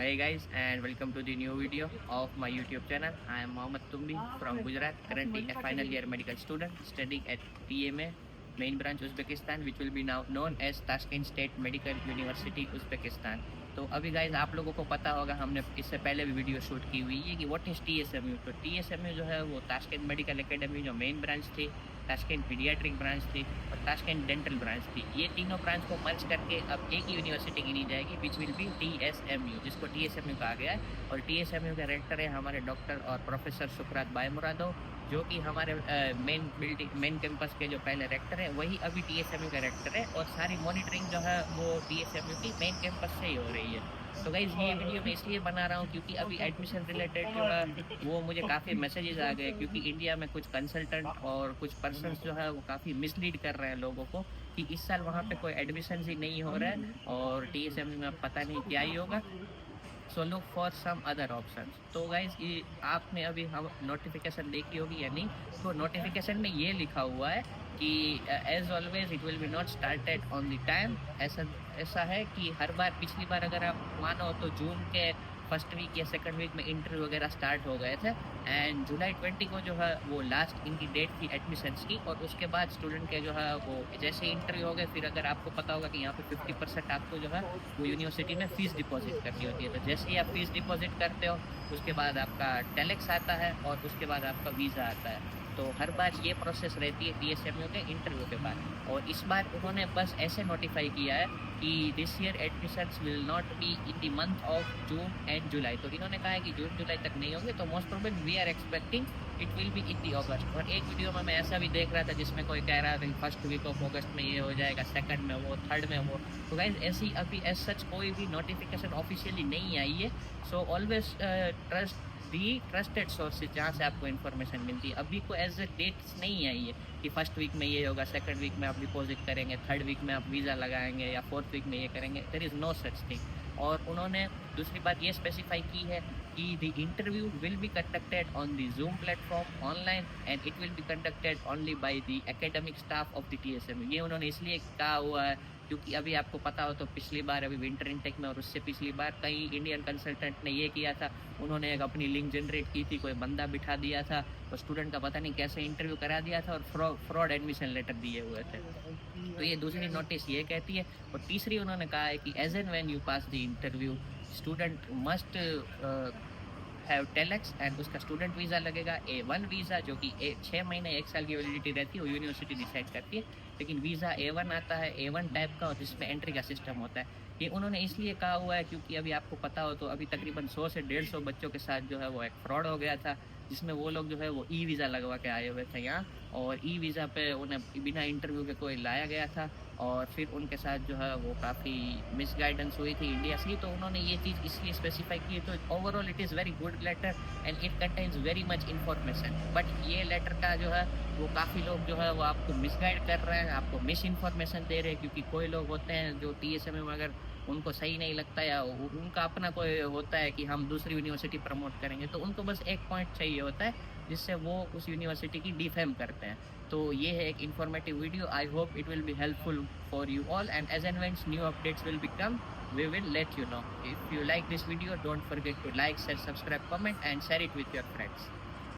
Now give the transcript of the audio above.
Hey guys, and welcome to the new video of my YouTube channel. I am Mohammad Tumbi from Gujarat, currently a final year medical student studying at TMA main branch Uzbekistan, which will be now known as Tashkent State Medical University Uzbekistan. तो अभी guys आप लोगों को पता होगा, हमने इससे पहले भी वीडियो शूट की हुई है कि व्हाट इज़ TSMU। तो TSMU जो है वो ताशकंद मेडिकल एकेडमी जो मेन ब्रांच थी, ताशकंद पीडियाट्रिक ब्रांच थी और ताशकंद डेंटल ब्रांच थी। ये तीनों ब्रांच को मर्ज करके अब एक ही यूनिवर्सिटी गिनी जाएगी, विच विल बी TSMU, जिसको TSMU कहा गया है। और TSMU के रेक्टर है हमारे डॉक्टर और प्रोफेसर शुक्रात बायमुरादो, जो कि हमारे मेन कैंपस के जो पहले रेक्टर है वही अभी TSMU का रेक्टर है। और सारी मॉनिटरिंग जो है वो TSMU की मेन कैंपस से ही हो रही है। तो गाइज ये वीडियो मैं इसलिए बना रहा हूँ क्योंकि अभी एडमिशन रिलेटेड जो है वो मुझे काफ़ी मैसेजेस आ गए, क्योंकि इंडिया में कुछ कंसल्टेंट और कुछ पर्सन्स जो है वो काफ़ी मिसलीड कर रहे हैं लोगों को कि इस साल वहाँ पे कोई एडमिशन ही नहीं हो रहा है और TSMU में पता नहीं क्या ही होगा। So look for some other option. तो गाइज ये आपने अभी हम नोटिफिकेशन देखी होगी या नहीं, तो नोटिफिकेशन में ये लिखा हुआ है कि as always it will be not started on the time. ऐसा है कि हर बार, पिछली बार अगर आप मानो तो जून के फर्स्ट वीक या सेकंड वीक में इंटरव्यू वगैरह स्टार्ट हो गए थे, एंड जुलाई 20 को जो है वो लास्ट इनकी डेट थी एडमिशन्स की। और उसके बाद स्टूडेंट के जो है वो जैसे इंटरव्यू हो गए, फिर अगर आपको पता होगा कि यहाँ पे 50% आपको जो है वो यूनिवर्सिटी में फ़ीस डिपॉजिट करनी होती है। तो जैसे ही आप फीस डिपॉजिट करते हो उसके बाद आपका टेलेक्स आता है और उसके बाद आपका वीज़ा आता है। तो हर बार ये प्रोसेस रहती है TSMU के इंटरव्यू के बाद। और इस बार उन्होंने बस ऐसे नोटिफाई किया है कि this year admissions will not be in the month of June and July. तो इन्होंने कहा है कि जून जुलाई तक नहीं होंगे, तो most probably we are expecting it will be in the August. और एक वीडियो में मैं ऐसा भी देख रहा था जिसमें कोई कह रहा था कि फर्स्ट वीक ऑफ अगस्त में ये हो जाएगा, सेकंड में वो, थर्ड में वो। तो गाइज ऐसी अभी एज सच कोई भी नोटिफिकेशन ऑफिशियली नहीं आई है। सो ऑलवेज ट्रस्ट दी ट्रस्टेड सोर्स जहाँ से आपको इन्फॉर्मेशन मिलती है। अभी को एज ए डेट्स नहीं आई है कि फर्स्ट वीक में ये होगा, सेकंड वीक में आप डिपॉजिट करेंगे, थर्ड वीक में आप वीज़ा लगाएंगे या फोर्थ वीक में ये करेंगे। There is no such thing. और उन्होंने दूसरी बात ये स्पेसिफाई की है कि the interview will be conducted on the Zoom platform online and it will be conducted only by the academic staff of the TSMU। ये उन्होंने इसलिए कहा हुआ है क्योंकि अभी आपको पता हो तो पिछली बार अभी विंटर इनटेक में और उससे पिछली बार कई इंडियन कंसल्टेंट ने ये किया था, उन्होंने एक अपनी लिंक जनरेट की थी, कोई बंदा बिठा दिया था और स्टूडेंट का पता नहीं कैसे इंटरव्यू करा दिया था और फ्रॉड एडमिशन लेटर दिए हुए थे। तो ये दूसरी नोटिस ये कहती है। और तीसरी उन्होंने कहा है कि as and when you pass the interview student must have telex and उसका स्टूडेंट वीज़ा लगेगा, A1 वीज़ा, जो कि 6 महीने 1 साल की वैलिडिटी रहती है, वो यूनिवर्सिटी डिसाइड करती है। लेकिन वीज़ा A1 आता है, A1 टाइप का, और जिसमें एंट्री का सिस्टम होता है। ये उन्होंने इसलिए कहा हुआ है क्योंकि अभी आपको पता हो तो अभी तकरीबन 100 से 150 बच्चों के साथ जो है वो एक फ्रॉड हो गया था, जिसमें वो लोग जो है वो वीज़ा लगवा के आए हुए थे यहाँ, और वीज़ा पे उन्हें बिना इंटरव्यू के कोई लाया गया था और फिर उनके साथ जो है वो काफ़ी मिसगाइडेंस हुई थी इंडिया से। तो उन्होंने ये चीज़ इसलिए स्पेसिफाई की। तो overall it is very good letter and it contains very much information. But ये लेटर का जो है वो काफ़ी लोग जो है वो आपको मिसगाइड कर रहे हैं, आपको मिस इन्फॉर्मेशन दे रहे हैं, क्योंकि कोई लोग होते हैं जो TSMU में अगर उनको सही नहीं लगता या उनका अपना कोई होता है कि हम दूसरी यूनिवर्सिटी प्रमोट करेंगे, तो उनको बस एक पॉइंट चाहिए होता है जिससे वो उस यूनिवर्सिटी की डिफेम करते हैं। तो ये है एक informative video. I hope it will be helpful for you all, and as and when new updates will become, we will let you know. If you like this video, don't forget to like, share, subscribe, comment and share it with your friends.